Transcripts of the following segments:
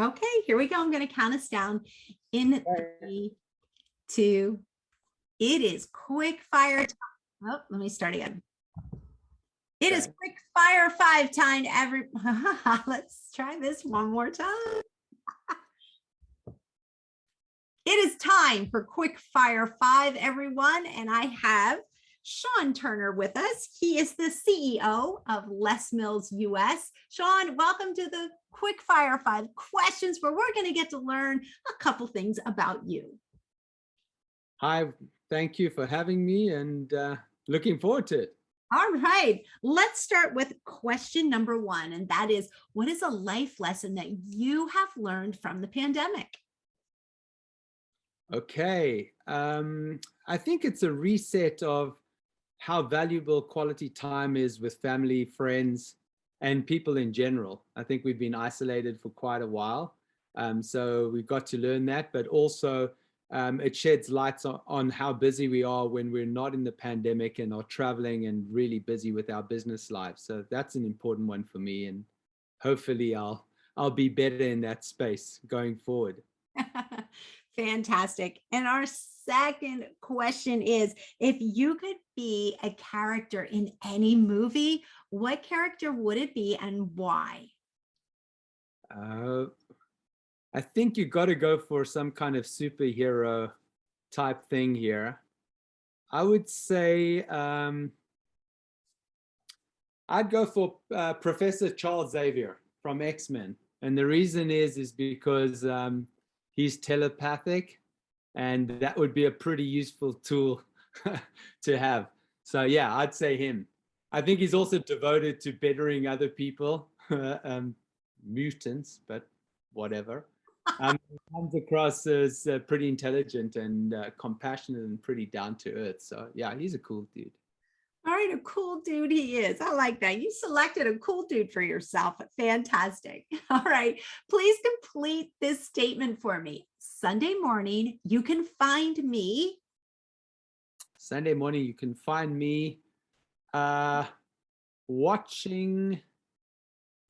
Okay, here we go. I'm going to count us down in 3, 2. It is quick fire time. Oh, let me start again. It is quick fire 5 time. Let's try this one more time. It is time for quick fire 5, everyone. And I have Sean Turner with us. He is the CEO of Les Mills US. Sean, welcome to the quick fire 5 questions where we're going to get to learn a couple things about you. Hi, thank you for having me and looking forward to it. All right, let's start with question number 1. And that is, what is a life lesson that you have learned from the pandemic? Okay, I think it's a reset of how valuable quality time is with family, friends, and people in general. I think we've been isolated for quite a while. So we got to learn that, but also it sheds lights on how busy we are when we're not in the pandemic and are traveling and really busy with our business lives. So that's an important one for me, and hopefully I'll be better in that space going forward. Fantastic. And our second question is, if you could be a character in any movie, what character would it be and why? I think you got to go for some kind of superhero type thing here. I would say I'd go for Professor Charles Xavier from X-Men. And the reason is because he's telepathic, and that would be a pretty useful tool to have. So yeah, I'd say him. I think he's also devoted to bettering other people, mutants, but whatever. Comes across as pretty intelligent and compassionate and pretty down to earth. So yeah, he's a cool dude. All right, a cool dude he is. I like that. You selected a cool dude for yourself. Fantastic. All right, please complete this statement for me. Sunday morning, you can find me. Sunday morning, you can find me watching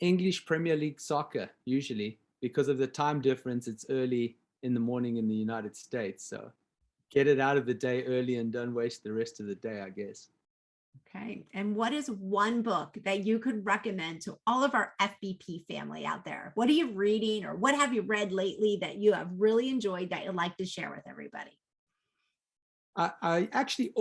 English Premier League soccer, usually. Because of the time difference, it's early in the morning in the United States. So get it out of the day early and don't waste the rest of the day, I guess. Okay. And what is one book that you could recommend to all of our FBP family out there? What are you reading, or what have you read lately that you have really enjoyed that you'd like to share with everybody? I actually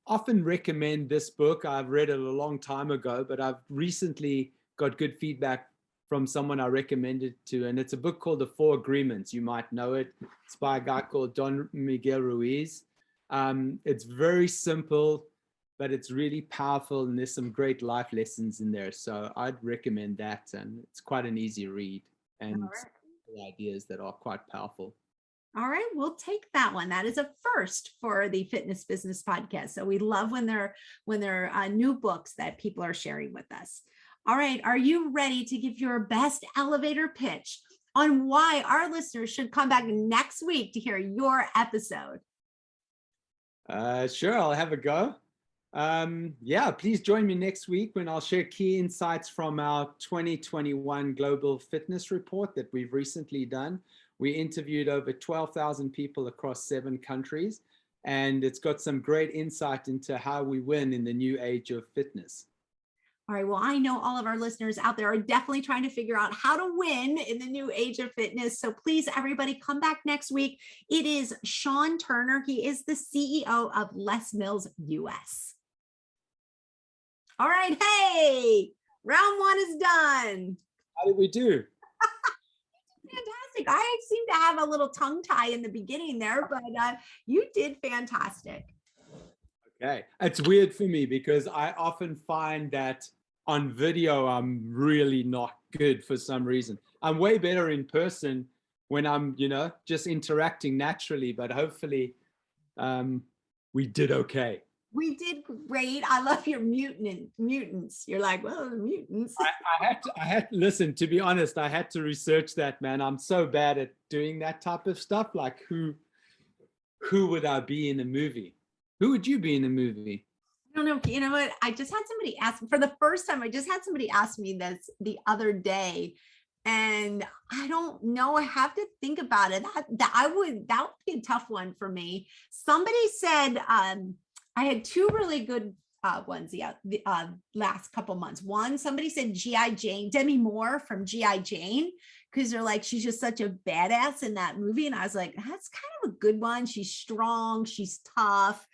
often recommend this book. I've read it a long time ago, but I've recently got good feedback from someone I recommended to, and it's a book called The 4 Agreements. You might know it. It's by a guy called Don Miguel Ruiz. It's very simple, but it's really powerful, and there's some great life lessons in there. So I'd recommend that, and it's quite an easy read, and ideas that are quite powerful. All right, we'll take that one. That is a first for the Fitness Business Podcast. So we love when there are new books that people are sharing with us. All right, are you ready to give your best elevator pitch on why our listeners should come back next week to hear your episode? Sure, I'll have a go. Yeah, please join me next week when I'll share key insights from our 2021 Global Fitness Report that we've recently done. We interviewed over 12,000 people across 7 countries, and it's got some great insight into how we win in the new age of fitness. All right, well, I know all of our listeners out there are definitely trying to figure out how to win in the new age of fitness. So please, everybody, come back next week. It is Sean Turner. He is the CEO of Les Mills US. All right, hey, round 1 is done. How did we do? Fantastic. I seem to have a little tongue tie in the beginning there, but you did fantastic. Okay, it's weird for me because I often find that on video, I'm really not good for some reason. I'm way better in person when I'm, just interacting naturally, but hopefully we did okay. We did great. I love your mutants. You're like, well, mutants. I had to listen, to be honest, I had to research that, man. I'm so bad at doing that type of stuff. Like who would I be in a movie? Who would you be in a movie? I don't know. You know what? I just had somebody ask for the first time. I just had somebody ask me this the other day. And I don't know. I have to think about it. That would be a tough one for me. Somebody said I had two really good ones the last couple months. One, somebody said G.I. Jane, Demi Moore from G.I. Jane, because they're like, she's just such a badass in that movie. And I was like, that's kind of a good one. She's strong, she's tough,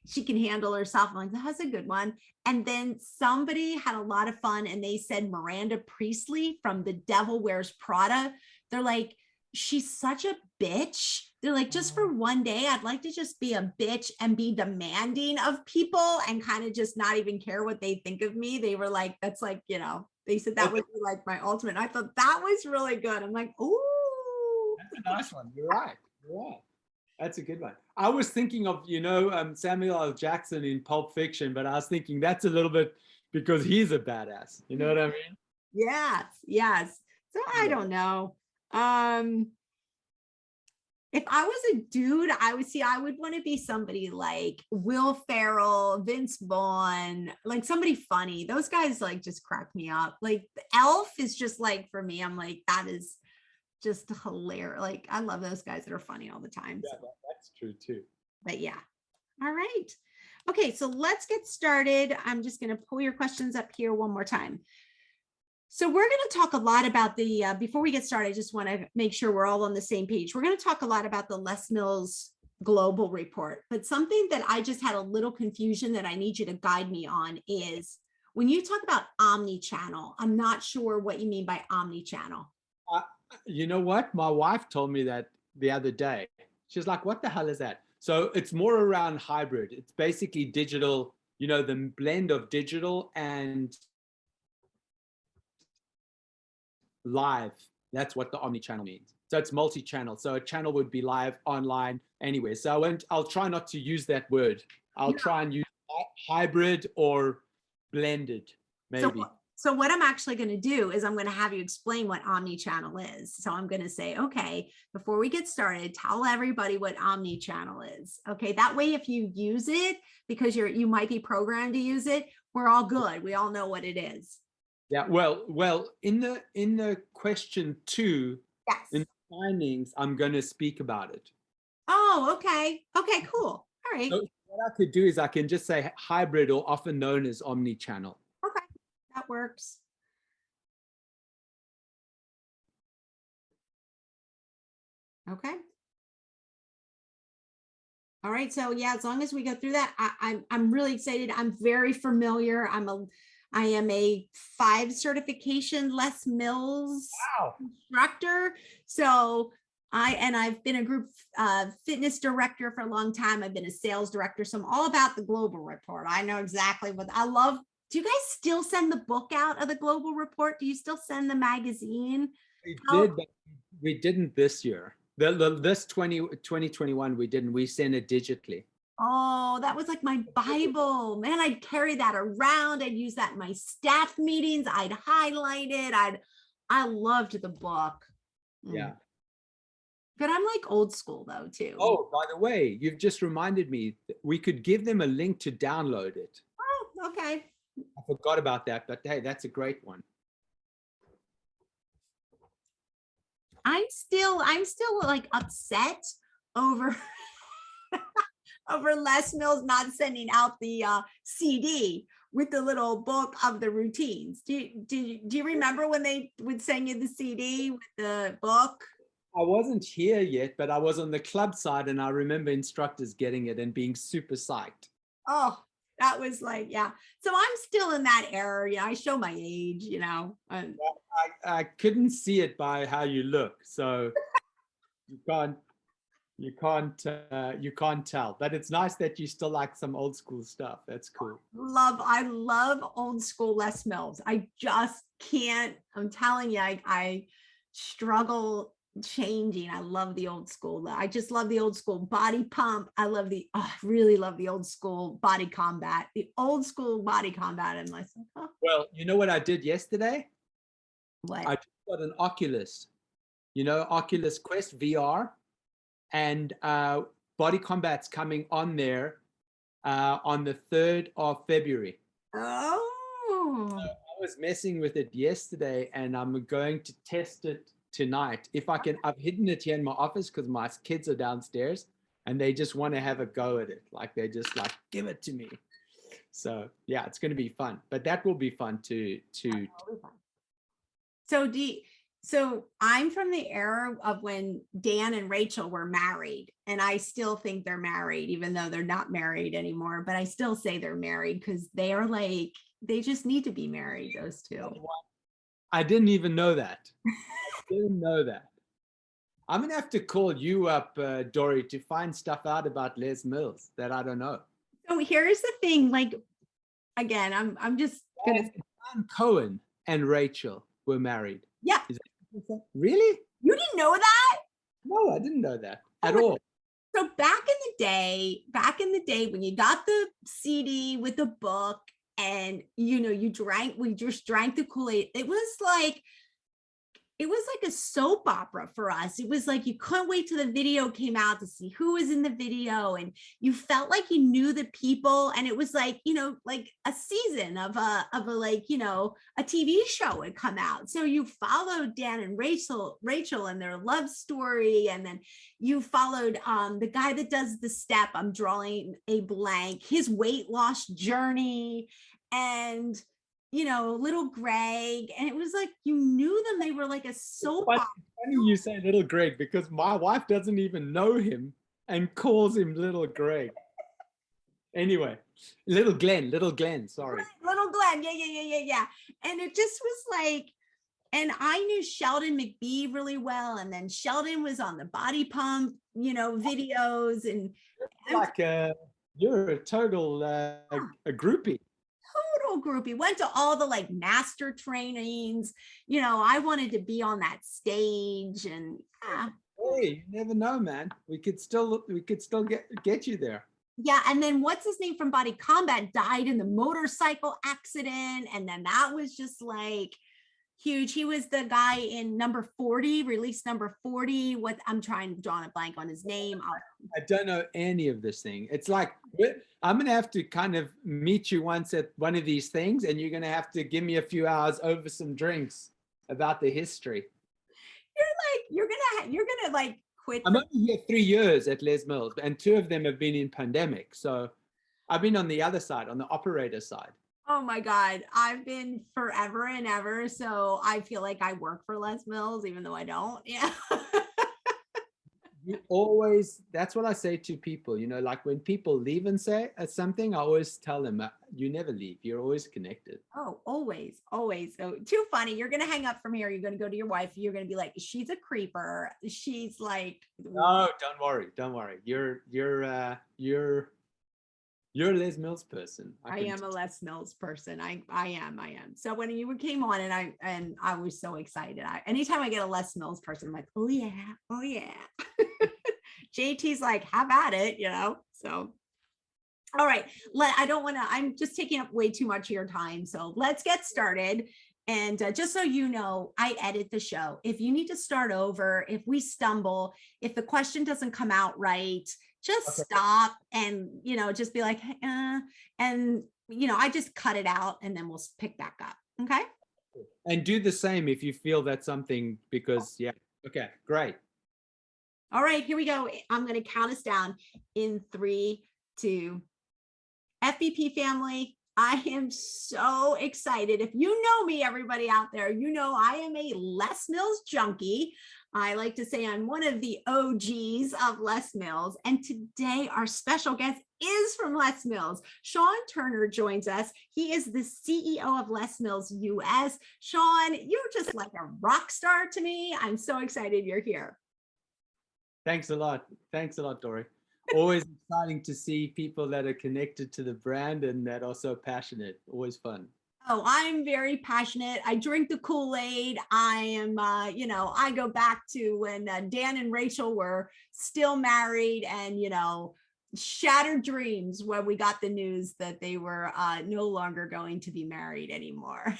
she can handle herself. I'm like, that's a good one. And then somebody had a lot of fun and they said Miranda Priestley from The Devil Wears Prada. They're like, she's such a bitch. They're like, just for one day, I'd like to just be a bitch and be demanding of people and kind of just not even care what they think of me. They were like, that's like, you know, they said that would be like my ultimate. I thought that was really good. I'm like, ooh. That's a nice one. You're right. You're right. That's a good one. I was thinking of, Samuel L. Jackson in Pulp Fiction, but I was thinking that's a little bit because he's a badass. You know what I mean? Yes, yes. So I don't know. If I was a dude, I would want to be somebody like Will Ferrell, Vince Vaughn, like somebody funny. Those guys like just crack me up. Like Elf is just like, for me, I'm like, that is just hilarious. Like I love those guys that are funny all the time. Yeah, that's true too. But yeah. All right. Okay, so let's get started. I'm just going to pull your questions up here one more time. So we're going to talk a lot about the, before we get started, I just want to make sure we're all on the same page. We're going to talk a lot about the Les Mills Global Report, but something that I just had a little confusion that I need you to guide me on is when you talk about omnichannel, I'm not sure what you mean by omnichannel. You know what? My wife told me that the other day. She's like, what the hell is that? So it's more around hybrid. It's basically digital, the blend of digital and live. That's what the omnichannel means. So it's multi-channel. So a channel would be live online anywhere. So I'll try not to use that word. I'll try and use hybrid or blended, maybe. So what I'm actually going to do is I'm going to have you explain what omnichannel is. So I'm going to say, okay, before we get started, tell everybody what omnichannel is. Okay, that way if you use it, because you might be programmed to use it, we're all good. We all know what it is. Yeah, well, in the question 2, yes, in findings, I'm going to speak about it. Oh, okay. Okay, cool. All right. So what I could do is I can just say hybrid, or often known as omnichannel. Okay, that works. Okay. All right. So yeah, as long as we go through that, I'm really excited. I'm very familiar. I am a 5 certification Les Mills instructor. So I've been a group fitness director for a long time. I've been a sales director. So I'm all about the Global Report. I know exactly what I love. Do you guys still send the book out of the Global Report? Do you still send the magazine? We did, but we didn't this year. This 2021, we didn't. We sent it digitally. Oh, that was like my Bible, man. I'd carry that around. I'd use that in my staff meetings. I'd highlight it. I loved the book. Yeah. But I'm like old school though, too. Oh, by the way, you've just reminded me, we could give them a link to download it. Oh, okay. I forgot about that, but hey, that's a great one. I'm still like upset over over Les Mills not sending out the CD with the little book of the routines. Do you remember when they would send you the CD with the book? I wasn't here yet, but I was on the club side, and I remember instructors getting it and being super psyched. Oh, that was like, yeah. So I'm still in that era. I show my age, I couldn't see it by how you look, so you can't tell. But it's nice that you still like some old school stuff. That's cool. I love old school Les Mills. I just can't. I'm telling you, I struggle changing. I love the old school. I just love the old school body pump. I really love the old school body combat. The old school body combat. And like, oh. Well, you know what I did yesterday? What? I just got an Oculus, Oculus Quest VR, and Body Combat's coming on there on the 3rd of February. Oh. So I was messing with it yesterday, and I'm going to test it tonight. If I can, I've hidden it here in my office because my kids are downstairs and they just want to have a go at it. Like they just like, give it to me. So yeah, it's going to be fun, but that will be fun to. So so I'm from the era of when Dan and Rachel were married, and I still think they're married, even though they're not married anymore, but I still say they're married because they are like, they just need to be married, those two. I didn't even know that. I didn't know that. I'm gonna have to call you up, Dori, to find stuff out about Les Mills that I don't know. So here's the thing, like, again, I'm just gonna. Dan Cohen and Rachel were married. Yeah. Really? You didn't know that? No, I didn't know that at all. So back in the day when you got the CD with the book and we just drank the Kool-Aid, it was like a soap opera for us. It was like you couldn't wait till the video came out to see who was in the video, and you felt like you knew the people, and it was like, like a season of a TV show had come out. So you followed Dan and Rachel and their love story, and then you followed the guy that does the step, I'm drawing a blank, his weight loss journey, and little Greg, and it was like you knew them. They were like a soap opera. Funny you say little Greg, because my wife doesn't even know him and calls him little Greg. Anyway, little Glenn, sorry. Little Glenn, yeah. And it just was like, and I knew Sheldon McBee really well, and then Sheldon was on the body pump, videos, and like you're a total a groupie. Total groupie. Went to all the like master trainings. I wanted to be on that stage, and hey, you never know, man. We could still get you there. Yeah, and then what's his name from Body Combat died in the motorcycle accident, and then that was just like huge. He was the guy in number 40, release number 40. What I'm trying to draw a blank on his name. I don't know any of this thing. It's like I'm gonna have to kind of meet you once at one of these things, and you're gonna have to give me a few hours over some drinks about the history. You're gonna like quit. I'm only here 3 years at Les Mills, and 2 of them have been in pandemic. So I've been on the other side, on the operator side. Oh my God, I've been forever and ever. So I feel like I work for Les Mills, even though I don't. Yeah. You always, that's what I say to people, like when people leave and say something, I always tell them, you never leave. You're always connected. Oh, always. So too funny. You're going to hang up from here. You're going to go to your wife. You're going to be like, she's a creeper. She's like, no, don't worry. You're a Les Mills person. I am a Les Mills person. I am. So when you came on, and I was so excited. Anytime I get a Les Mills person, I'm like, oh yeah. JT's like, have at it, So, all right. I'm just taking up way too much of your time. So let's get started. And just so you know, I edit the show. If you need to start over, if we stumble, if the question doesn't come out right, just stop and, just be like, and, I just cut it out and then we'll pick back up. Okay. And do the same if you feel that's something, because yeah. Okay, great. All right, here we go. I'm going to count us down in 3, 2. FBP family, I am so excited. If you know me, everybody out there, I am a Les Mills junkie. I like to say I'm one of the OGs of Les Mills. And today our special guest is from Les Mills. Sean Turner joins us. He is the CEO of Les Mills US. Sean, you're just like a rock star to me. I'm so excited you're here. Thanks a lot, Dori. Always exciting to see people that are connected to the brand and that are so passionate. Always fun. Oh, I'm very passionate. I drink the Kool-Aid. I am, I go back to when Dan and Rachel were still married, and, shattered dreams when we got the news that they were no longer going to be married anymore.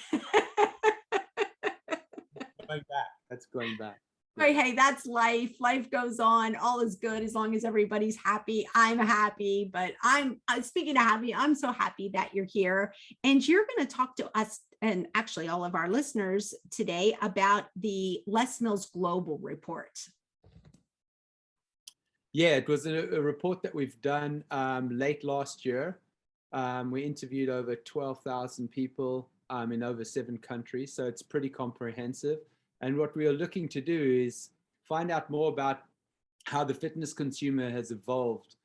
That's going back. Right, hey, that's life. Life goes on. All is good as long as everybody's happy. I'm happy, but I'm speaking of happy. I'm so happy that you're here, and you're going to talk to us and actually all of our listeners today about the Les Mills Global Report. Yeah, it was a report that we've done late last year. We interviewed over 12,000 people in over 7 countries, so it's pretty comprehensive. And what we are looking to do is find out more about how the fitness consumer has evolved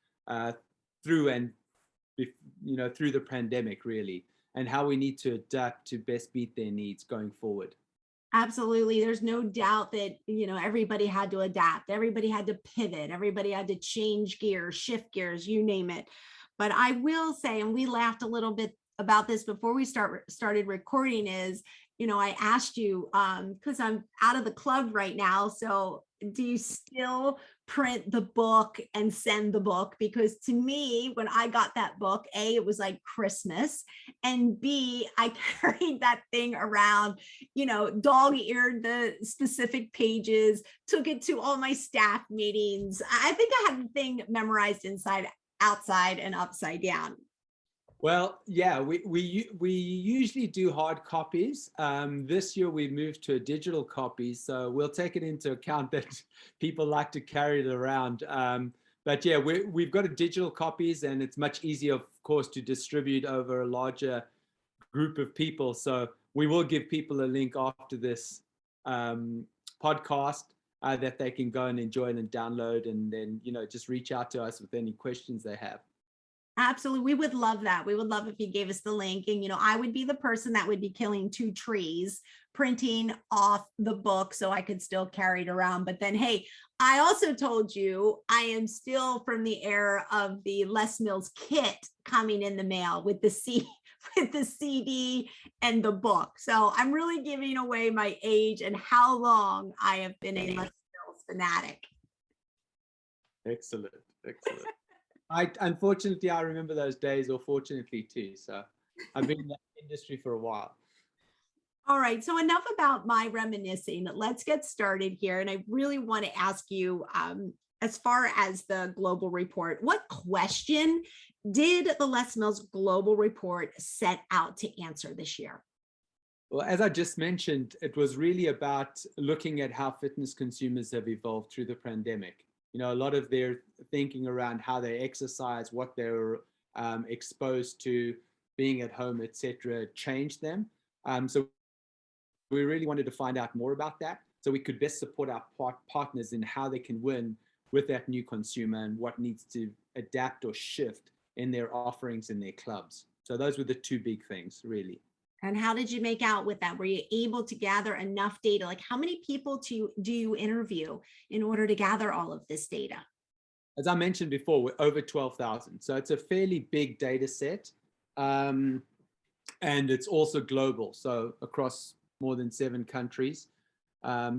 through the pandemic, really, and how we need to adapt to best meet their needs going forward. Absolutely. There's no doubt that, everybody had to adapt. Everybody had to pivot. Everybody had to change gears, shift gears, you name it. But I will say, and we laughed a little bit about this before we started recording, is, I asked you, because I'm out of the club right now. So do you still print the book and send the book? Because to me, when I got that book, A, it was like Christmas, and B, I carried that thing around, dog-eared the specific pages, took it to all my staff meetings. I think I had the thing memorized inside, outside, and upside down. Well, yeah, we usually do hard copies. This year we moved to a digital copy, so we'll take it into account that people like to carry it around. But yeah, we've got a digital copies, and it's much easier, of course, to distribute over a larger group of people. So we will give people a link after this podcast that they can go and enjoy and download, and then just reach out to us with any questions they have. Absolutely. We would love that. We would love if you gave us the link. And, I would be the person that would be killing 2 trees, printing off the book so I could still carry it around. But then, hey, I also told you I am still from the era of the Les Mills kit coming in the mail with the CD and the book. So I'm really giving away my age and how long I have been a Les Mills fanatic. Excellent. Unfortunately, I remember those days, or fortunately too. So I've been in that industry for a while. All right. So enough about my reminiscing. Let's get started here. And I really want to ask you, as far as the global report, what question did the Les Mills Global Report set out to answer this year? Well, as I just mentioned, it was really about looking at how fitness consumers have evolved through the pandemic. A lot of their thinking around how they exercise, what they're exposed to, being at home, etc., changed them. So we really wanted to find out more about that, so we could best support our partners in how they can win with that new consumer and what needs to adapt or shift in their offerings in their clubs. So those were the 2 big things, really. And how did you make out with that? Were you able to gather enough data? Like, how many people do you interview in order to gather all of this data? As I mentioned before, we're over 12,000. So it's a fairly big data set. And it's also global, so across more than 7 countries.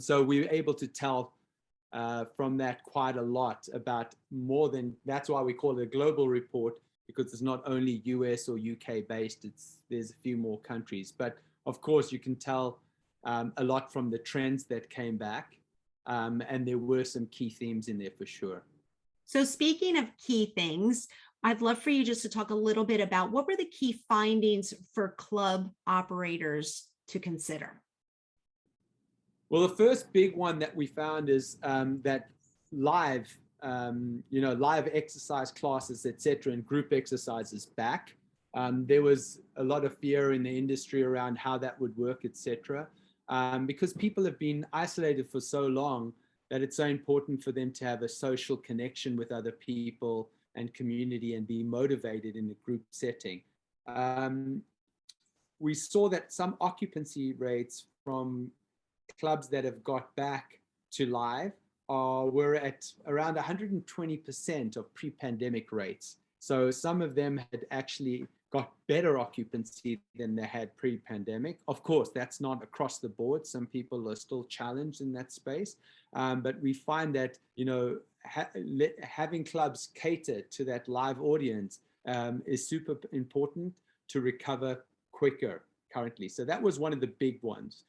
So we were able to tell from that quite a lot about more than, that's why we call it a global report, because it's not only US or UK based, there's a few more countries. But of course, you can tell a lot from the trends that came back. And there were some key themes in there for sure. So speaking of key things, I'd love for you just to talk a little bit about what were the key findings for club operators to consider? Well, the first big one that we found is that live exercise classes, etc., and group exercises back. There was a lot of fear in the industry around how that would work, etc., because people have been isolated for so long that it's so important for them to have a social connection with other people and community and be motivated in a group setting. We saw that some occupancy rates from clubs that have got back to live were at around 120% of pre-pandemic rates. So some of them had actually got better occupancy than they had pre-pandemic. Of course, that's not across the board. Some people are still challenged in that space. But we find that, having clubs cater to that live audience is super important to recover quicker currently. So that was one of the big ones.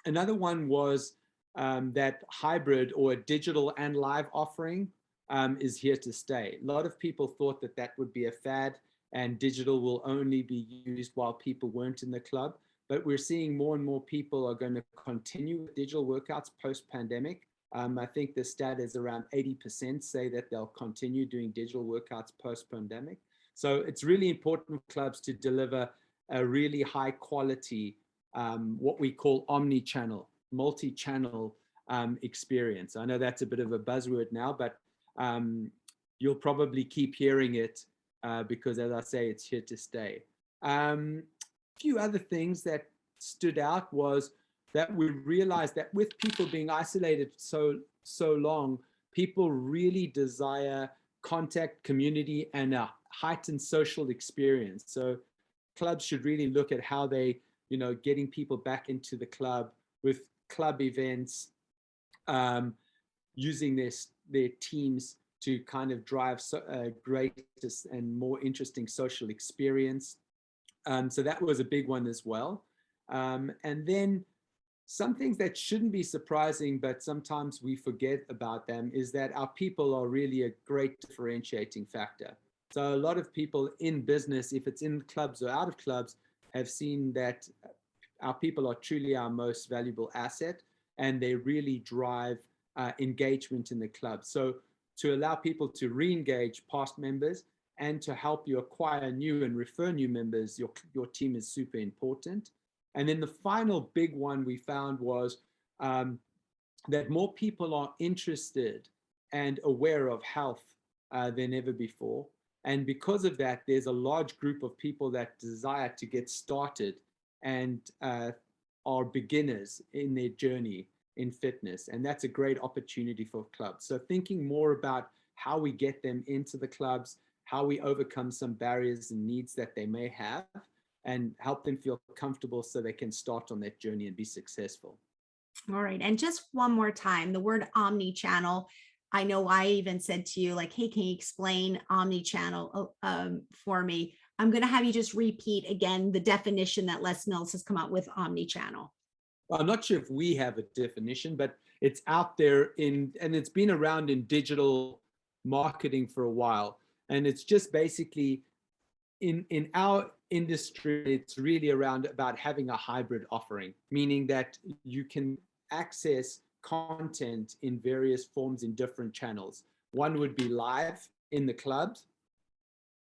Another one was that hybrid or digital and live offering is here to stay. A lot of people thought that that would be a fad and digital will only be used while people weren't in the club. But we're seeing more and more people are going to continue with digital workouts post-pandemic. I think the stat is around 80% say that they'll continue doing digital workouts post-pandemic. So it's really important for clubs to deliver a really high quality, what we call omnichannel, multi-channel experience. I know that's a bit of a buzzword now, but you'll probably keep hearing it because, as I say, it's here to stay. Few other things that stood out was that we realized that with people being isolated so long, people really desire contact, community, and a heightened social experience. So clubs should really look at how they, getting people back into the club with club events, using their teams to kind of drive greatest and more interesting social experience. So that was a big one as well. And then some things that shouldn't be surprising, but sometimes we forget about them, is that our people are really a great differentiating factor. So a lot of people in business, if it's in clubs or out of clubs, have seen that our people are truly our most valuable asset, and they really drive engagement in the club. So to allow people to re-engage past members and to help you acquire new and refer new members, your team is super important. And then the final big one we found was that more people are interested and aware of health than ever before. And because of that, there's a large group of people that desire to get started and are beginners in their journey in fitness. And that's a great opportunity for clubs. So thinking more about how we get them into the clubs, how we overcome some barriers and needs that they may have, and help them feel comfortable so they can start on that journey and be successful. All right. And just one more time, the word omni-channel. I know I even said to you, like, hey, can you explain omni-channel for me? I'm going to have you just repeat again the definition that Les Mills has come up with omni-channel. Well, I'm not sure if we have a definition, but it's out there and it's been around in digital marketing for a while. And it's just basically in our industry, it's really around about having a hybrid offering, meaning that you can access content in various forms in different channels. One would be live in the clubs,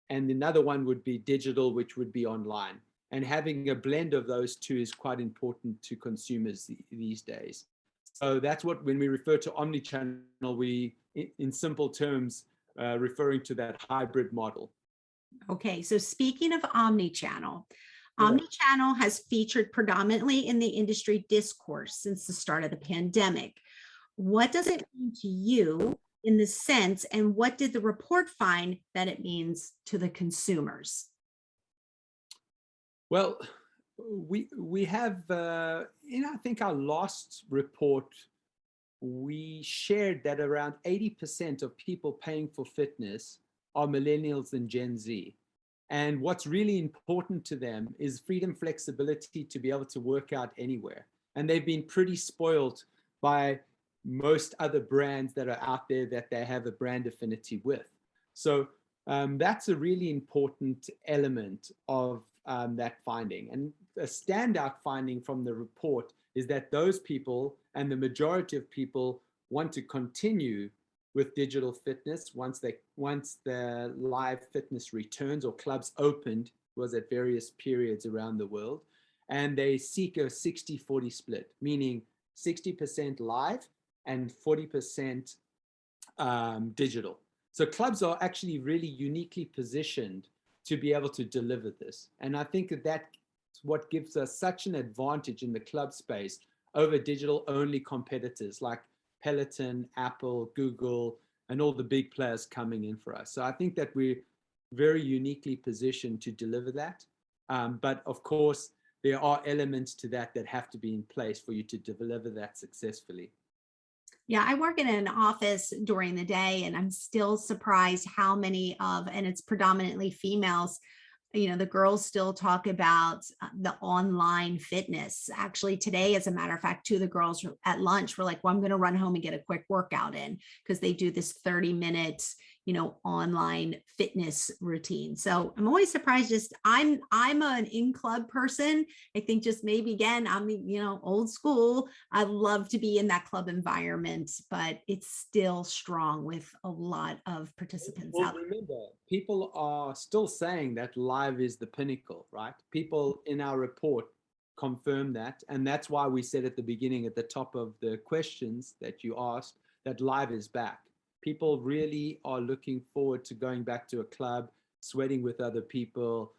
and another one would be digital, which would be online. And having a blend of those two is quite important to consumers these days. So that's what, when we refer to omnichannel, we, in simple terms, referring to that hybrid model. Okay, so speaking of omnichannel, omnichannel has featured predominantly in the industry discourse since the start of the pandemic. What does it mean to you in the sense, and what did the report find that it means to the consumers? Well, we have, I think our last report, we shared that around 80% of people paying for fitness are millennials and Gen Z. And what's really important to them is freedom, flexibility to be able to work out anywhere. And they've been pretty spoiled by most other brands that are out there that they have a brand affinity with. So that's a really important element of that finding. And a standout finding from the report is that those people, and the majority of people, want to continue with digital fitness once the live fitness returns or clubs opened, was at various periods around the world. And they seek a 60-40 split, meaning 60% live and 40% digital. So clubs are actually really uniquely positioned to be able to deliver this. And I think that that's what gives us such an advantage in the club space over digital-only competitors like Peloton, Apple, Google, and all the big players coming in for us. So I think that we're very uniquely positioned to deliver that. But of course, there are elements to that that have to be in place for you to deliver that successfully. Yeah, I work in an office during the day, and I'm still surprised how many of, and it's predominantly females, the girls still talk about the online fitness. Actually, today, as a matter of fact, two of the girls at lunch were like, well, I'm going to run home and get a quick workout in, because they do this 30 minutes, online fitness routine. So I'm always surprised. Just I'm an in-club person. I think just maybe again, I'm old school. I love to be in that club environment, but it's still strong with a lot of participants Well, out there. remember, people are still saying that live is the pinnacle, right? People in our report confirm that. And that's why we said at the beginning, at the top of the questions that you asked, that live is back. People really are looking forward to going back to a club, sweating with other people,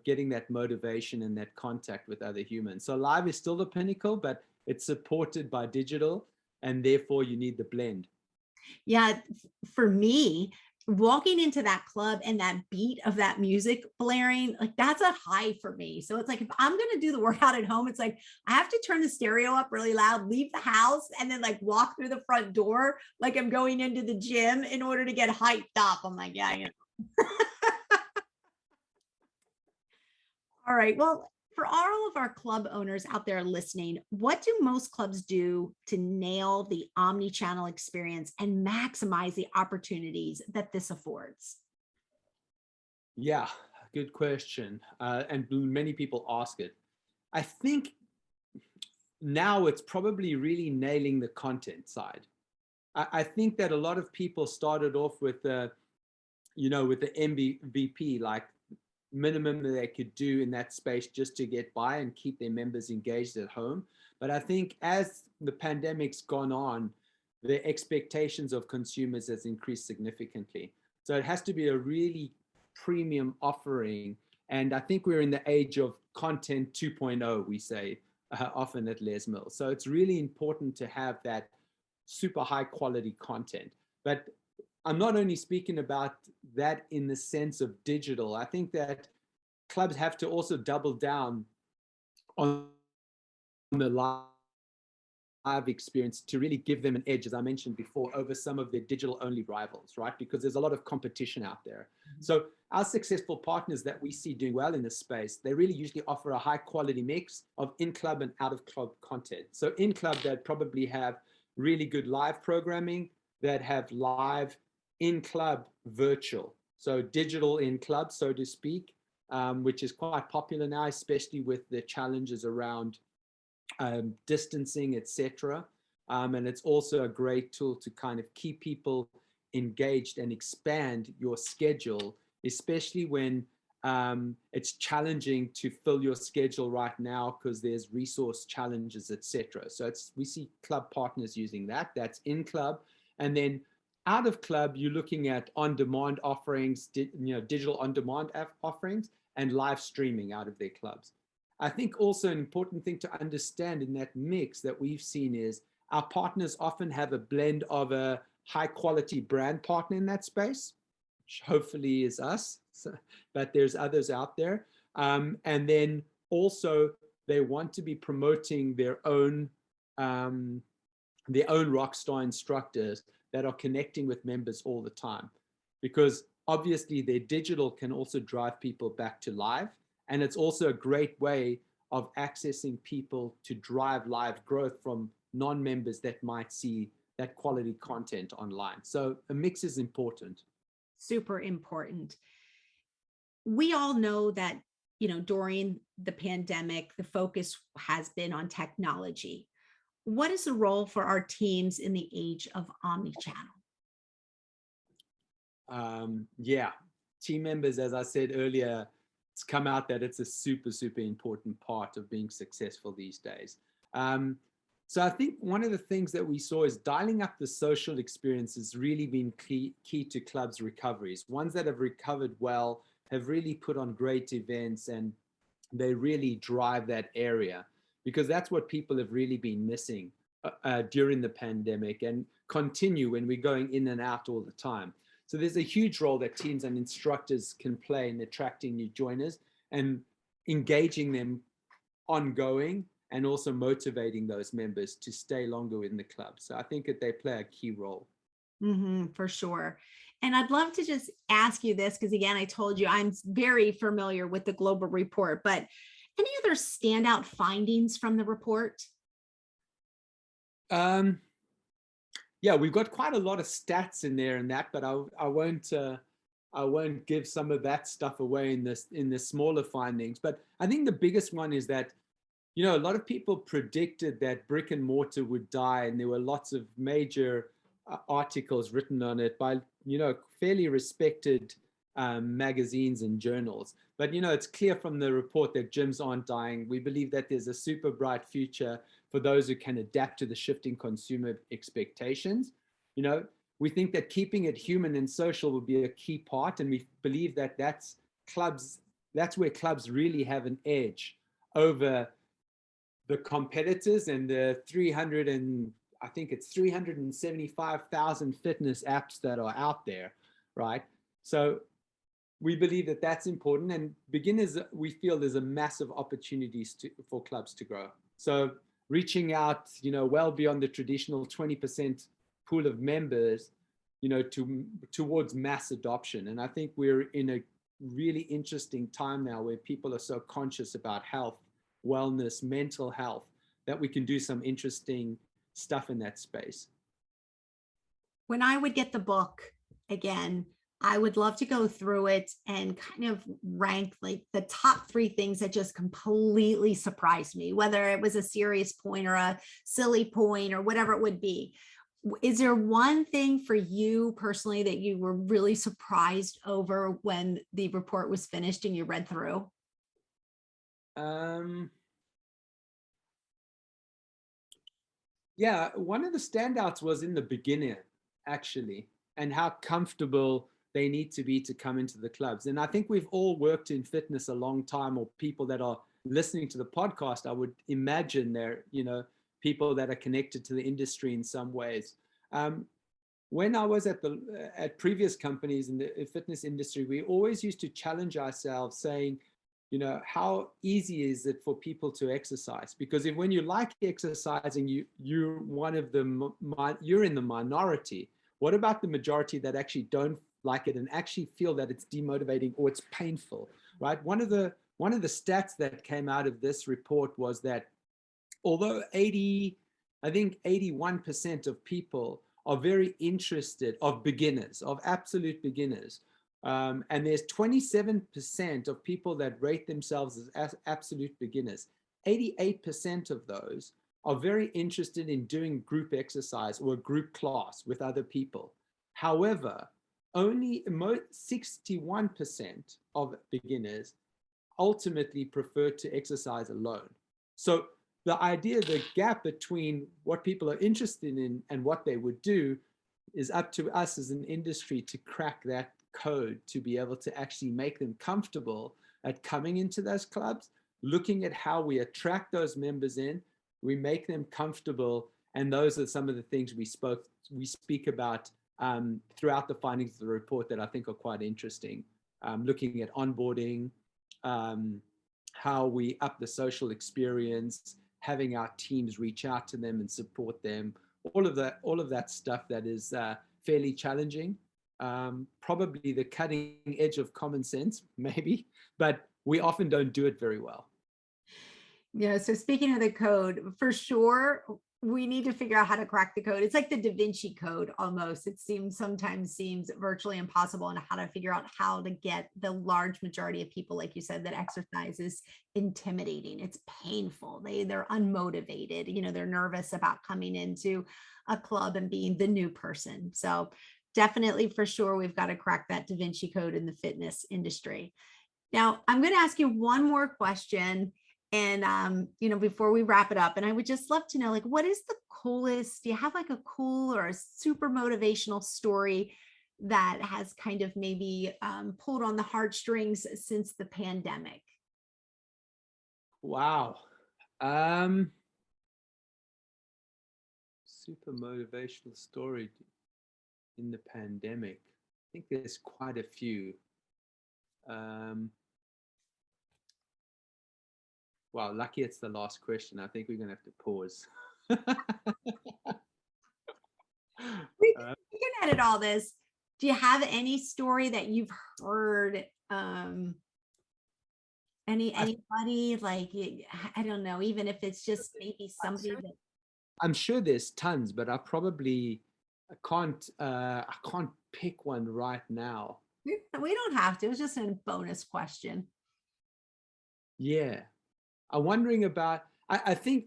getting that motivation and that contact with other humans. So live is still the pinnacle, but it's supported by digital, and therefore you need the blend. Yeah, for me, walking into that club and that beat of that music blaring, like that's a high for me. So it's like if I'm going to do the workout at home, it's like I have to turn the stereo up really loud, leave the house, and then like walk through the front door like I'm going into the gym in order to get hyped up. I'm like, yeah. All right. Well, for all of our club owners out there listening, what do most clubs do to nail the omni-channel experience and maximize the opportunities that this affords? Yeah, good question. And many people ask it. I think now it's probably really nailing the content side. I think that a lot of people started off with the MVP, like minimum that they could do in that space just to get by and keep their members engaged at home. But I think as the pandemic's gone on, the expectations of consumers has increased significantly. So it has to be a really premium offering. And I think we're in the age of content 2.0, we say often at Les Mills. So it's really important to have that super high quality content. But I'm not only speaking about that in the sense of digital. I think that clubs have to also double down on the live experience to really give them an edge, as I mentioned before, over some of their digital only rivals, right? Because there's a lot of competition out there. So our successful partners that we see doing well in this space, they really usually offer a high quality mix of in-club and out-of-club content. So in-club, they'd probably have really good live programming, that have live in-club virtual, so digital in-club, so to speak, which is quite popular now, especially with the challenges around distancing, etc. And it's also a great tool to kind of keep people engaged and expand your schedule, especially when it's challenging to fill your schedule right now because there's resource challenges, etc. So we see club partners using that. That's in club. And then out of club, you're looking at on-demand offerings, digital on-demand offerings, and live streaming out of their clubs. I think also an important thing to understand in that mix that we've seen is our partners often have a blend of a high quality brand partner in that space, which hopefully is us, but there's others out there. And then also they want to be promoting their own rock star instructors that are connecting with members all the time, because obviously their digital can also drive people back to live. And it's also a great way of accessing people to drive live growth from non-members that might see that quality content online. So a mix is important. Super important. We all know that, during the pandemic, the focus has been on technology. What is the role for our teams in the age of omnichannel? Yeah, team members, as I said earlier, it's come out that it's a super, super important part of being successful these days. So I think one of the things that we saw is dialing up the social experience has really been key to clubs' recoveries. Ones that have recovered well have really put on great events, and they really drive that area, because that's what people have really been missing during the pandemic and continue when we're going in and out all the time. So there's a huge role that teams and instructors can play in attracting new joiners and engaging them ongoing, and also motivating those members to stay longer in the club. So I think that they play a key role. For sure. And I'd love to just ask you this, because again, I told you I'm very familiar with the global report, but any other standout findings from the report? Yeah, we've got quite a lot of stats in there and that, but I won't give some of that stuff away in the smaller findings. But I think the biggest one is that, you know, a lot of people predicted that brick and mortar would die, and there were lots of major articles written on it by, you know, fairly respected magazines and journals. But, you know, it's clear from the report that gyms aren't dying. We believe that there's a super bright future for those who can adapt to the shifting consumer expectations. You know, we think that keeping it human and social will be a key part, and we believe that that's where clubs really have an edge over the competitors and the 300 and I think it's 375,000 fitness apps that are out there, right? So we believe that that's important, and beginners, we feel there's a massive opportunities for clubs to grow. So reaching out, you know, well beyond the traditional 20% pool of members, you know, towards mass adoption. And I think we're in a really interesting time now where people are so conscious about health, wellness, mental health, that we can do some interesting stuff in that space. When I would get the book again, I would love to go through it and kind of rank like the top 3 things that just completely surprised me, whether it was a serious point or a silly point or whatever it would be. Is there one thing for you personally that you were really surprised over when the report was finished and you read through? Yeah, one of the standouts was in the beginning, actually, and how comfortable they need to be to come into the clubs. And I think we've all worked in fitness a long time, or people that are listening to the podcast, I would imagine they're, you know, people that are connected to the industry in some ways. When I was at previous companies in the fitness industry, we always used to challenge ourselves saying, you know, how easy is it for people to exercise? Because when you like exercising, you're one of the, you're in the minority. What about the majority that actually don't like it and actually feel that it's demotivating or it's painful, right? One of the stats that came out of this report was that although I think 81% of people are very interested, of beginners, of absolute beginners, and there's 27% of people that rate themselves as absolute beginners. 88% of those are very interested in doing group exercise or a group class with other people. However, only 61% of beginners ultimately prefer to exercise alone. So the idea, the gap between what people are interested in and what they would do is up to us as an industry to crack that code, to be able to actually make them comfortable at coming into those clubs, looking at how we attract those members in, we make them comfortable. And those are some of the things we speak about throughout the findings of the report that I think are quite interesting. Looking at onboarding, how we up the social experience, having our teams reach out to them and support them, all of that stuff that is fairly challenging. Probably the cutting edge of common sense, maybe, but we often don't do it very well. Yeah. So speaking of the code, for sure, we need to figure out how to crack the code. It's like the Da Vinci Code almost. It sometimes seems virtually impossible, and how to figure out how to get the large majority of people, like you said, that exercise is intimidating. It's painful. They're unmotivated. You know, they're nervous about coming into a club and being the new person. So definitely, for sure, we've got to crack that Da Vinci Code in the fitness industry. Now, I'm going to ask you one more question. And, you know, before we wrap it up, and I would just love to know, like, what is the coolest, do you have like a cool or a super motivational story that has kind of maybe pulled on the heartstrings since the pandemic? Wow. Super motivational story in the pandemic. I think there's quite a few. Wow, lucky it's the last question. I think we're going to have to pause. We can edit all this. Do you have any story that you've heard? Anybody, like, I don't know, even if it's just maybe somebody that. I'm sure there's tons, but I probably I can't pick one right now. We don't have to. It's just a bonus question. Yeah. I'm wondering about, I think,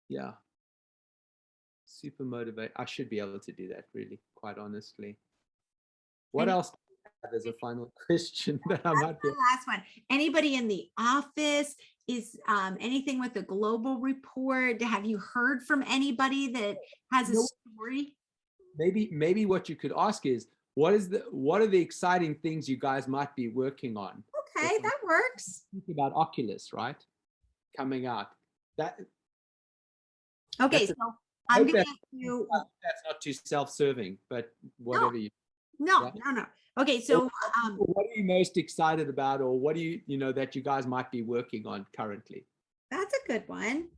yeah, super motivate. I should be able to do that, really, quite honestly. What else do you have as a final question that I might be? The last one. Anybody in the office? Is anything with the global report? Have you heard from anybody that has a story? Maybe what you could ask is, what are the exciting things you guys might be working on? Okay, that works. Think about Oculus, right? Coming out. Okay, so I'm going to ask you. That's not too self-serving, but whatever you. No. Okay, so what are you most excited about, or what do you know that you guys might be working on currently? That's a good one.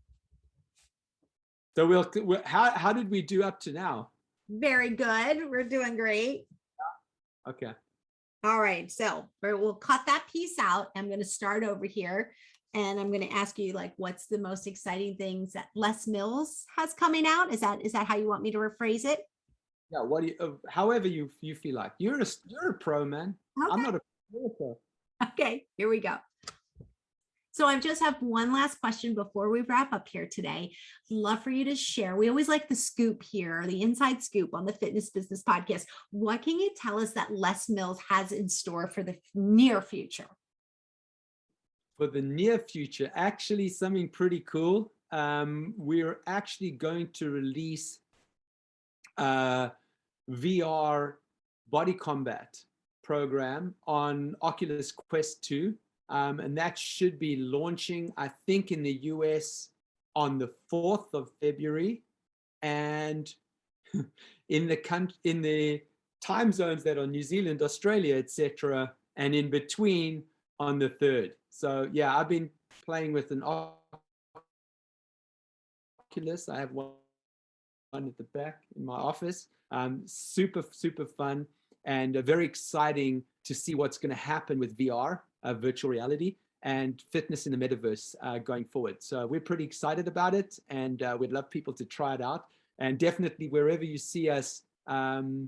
So how did we do up to now? Very good. We're doing great. Okay. All right, so we'll cut that piece out. I'm going to start over here, and I'm going to ask you, like, what's the most exciting things that Les Mills has coming out? Is that how you want me to rephrase it? Yeah. What do you? However you feel like. You're a pro, man. Okay. I'm not a pro. Okay, here we go. So I just have one last question before we wrap up here today. Love for you to share. We always like the scoop here, the inside scoop on the Fitness Business Podcast. What can you tell us that Les Mills has in store for the near future? For the near future, actually something pretty cool. We're actually going to release VR body combat program on Oculus Quest 2. And that should be launching, I think, in the US on the 4th of February, and in the time zones that are New Zealand, Australia, etc., and in between on the 3rd. So yeah, I've been playing with an Oculus. I have one at the back in my office. Super fun, and very exciting to see what's going to happen with VR. Virtual reality and fitness in the metaverse going forward. So we're pretty excited about it, and we'd love people to try it out. And definitely wherever you see us the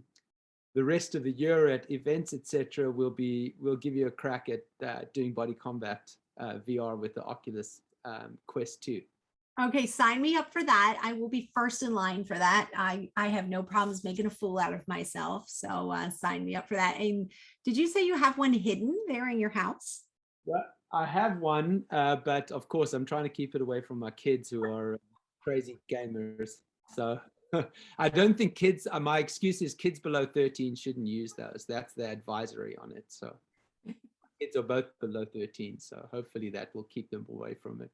rest of the year at events, etc., we'll give you a crack at doing body combat VR with the Oculus Quest 2. Okay, sign me up for that. I will be first in line for that. I have no problems making a fool out of myself. So sign me up for that. And did you say you have one hidden there in your house? Well, I have one, but of course I'm trying to keep it away from my kids who are crazy gamers. So I don't think kids, my excuse is kids below 13 shouldn't use those. That's the advisory on it. So kids are both below 13. So hopefully that will keep them away from it.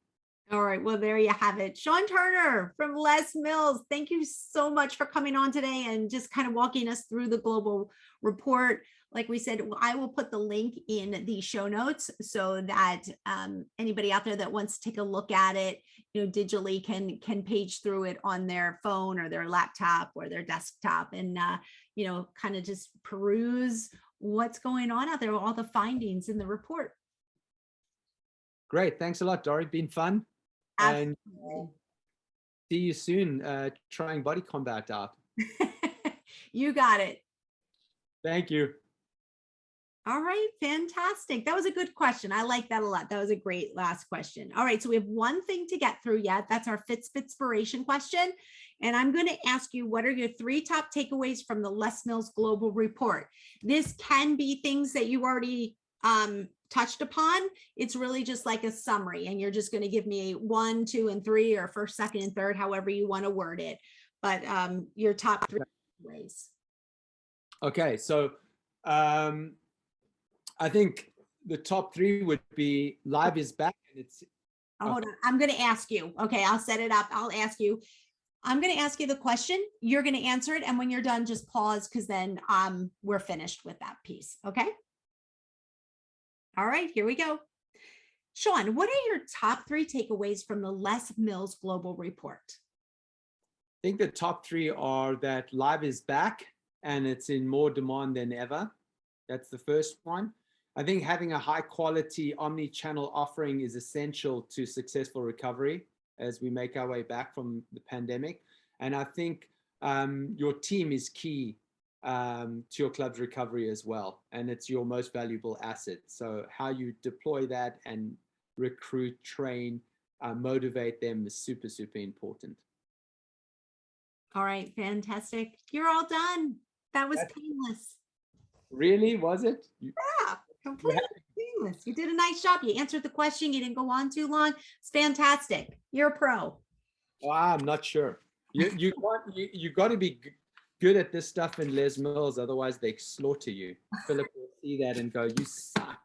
All right, well, there you have it. Shawn Turner from Les Mills. Thank you so much for coming on today and just kind of walking us through the global report. Like we said, I will put the link in the show notes so that anybody out there that wants to take a look at it, digitally can page through it on their phone or their laptop or their desktop, and kind of just peruse what's going on out there, all the findings in the report. Great. Thanks a lot, Dori. Been fun. Absolutely. And see you soon trying body combat out. You got it. Thank you. All right, fantastic. That was a good question. I like that a lot. That was a great last question. All right, so we have one thing to get through yet. That's our Fitspiration question. And I'm going to ask you, what are your 3 top takeaways from the Les Mills Global Report? This can be things that you already touched upon. It's really just like a summary, and you're just going to give me 1, 2, and 3, or first, second, and third, however you want to word it. But your top 3 ways. Okay, so I think the top 3 would be live is back, and it's. Hold on, I'm going to ask you. Okay, I'll set it up. I'll ask you. I'm going to ask you the question. You're going to answer it, and when you're done, just pause, because then we're finished with that piece. Okay. All right, here we go. Shawn, what are your top 3 takeaways from the Les Mills Global Report? I think the top 3 are that live is back and it's in more demand than ever. That's the first one. I think having a high quality omni-channel offering is essential to successful recovery as we make our way back from the pandemic. And I think your team is key to your club's recovery as well. And it's your most valuable asset. So how you deploy that and recruit, train, motivate them is super, super important. All right, fantastic. You're all done. That was painless. Really? Was it? Yeah, completely painless. You did a nice job. You answered the question. You didn't go on too long. It's fantastic. You're a pro. Oh, I'm not sure. You got to be good at this stuff in Les Mills, otherwise they slaughter you. Philip will see that and go, "You suck."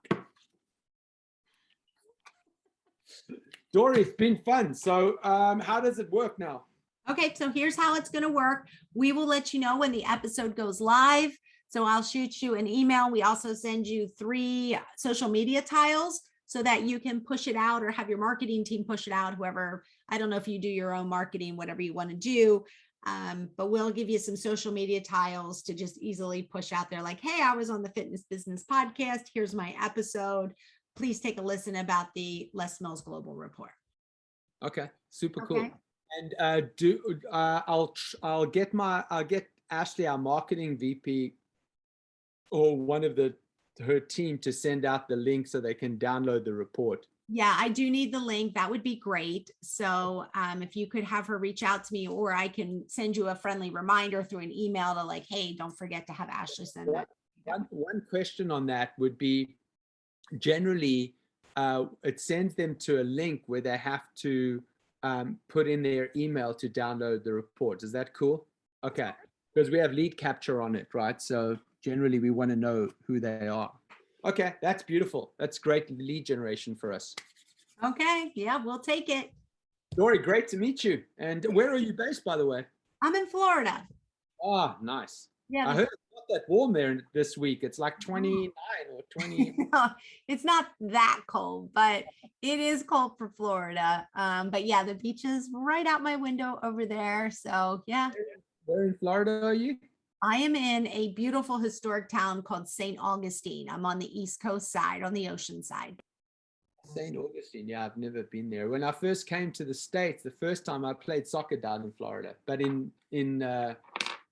Dori, it's been fun. So how does it work now? Okay, so here's how it's going to work. We will let you know when the episode goes live. So I'll shoot you an email. We also send you 3 social media tiles so that you can push it out or have your marketing team push it out, whoever. I don't know if you do your own marketing, whatever you want to do. But we'll give you some social media tiles to just easily push out there like, hey, I was on the Fitness Business Podcast. Here's my episode. Please take a listen about the Les Mills Global Report. Okay, super cool. Okay. And I'll get Ashley, our marketing VP, or one of her team to send out the link so they can download the report. Yeah, I do need the link. That would be great. So if you could have her reach out to me, or I can send you a friendly reminder through an email to like, hey, don't forget to have Ashley send that. One question on that would be, generally, it sends them to a link where they have to put in their email to download the report. Is that cool? Okay, because we have lead capture on it, right? So generally we want to know who they are. Okay, that's beautiful. That's great lead generation for us. Okay, yeah, we'll take it. Dori, great to meet you. And where are you based, by the way? I'm in Florida. Oh, nice. Yeah, I heard it's not that warm there this week. It's like 29 or 20. no, it's not that cold, but it is cold for Florida. But yeah, the beach is right out my window over there. So yeah. Where in Florida are you? I am in a beautiful historic town called St. Augustine. I'm on the East Coast side, on the ocean side. St. Augustine. Yeah, I've never been there. When I first came to the States, the first time I played soccer down in Florida, but in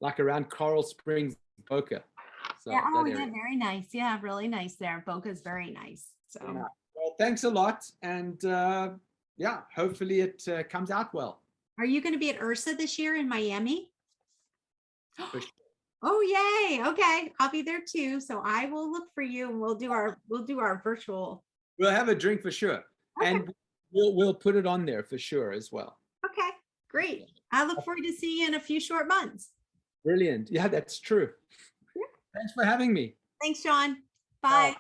like around Coral Springs, Boca. So yeah, oh yeah, very nice. Yeah, really nice there. Boca is very nice. So yeah. Well, thanks a lot. And yeah, hopefully it comes out well. Are you going to be at URSA this year in Miami? For sure. Oh, yay. Okay. I'll be there too. So I will look for you and we'll do our virtual. We'll have a drink for sure. Okay. And we'll put it on there for sure as well. Okay, great. I look forward to seeing you in a few short months. Brilliant. Yeah, that's true. Yeah. Thanks for having me. Thanks, Sean. Bye.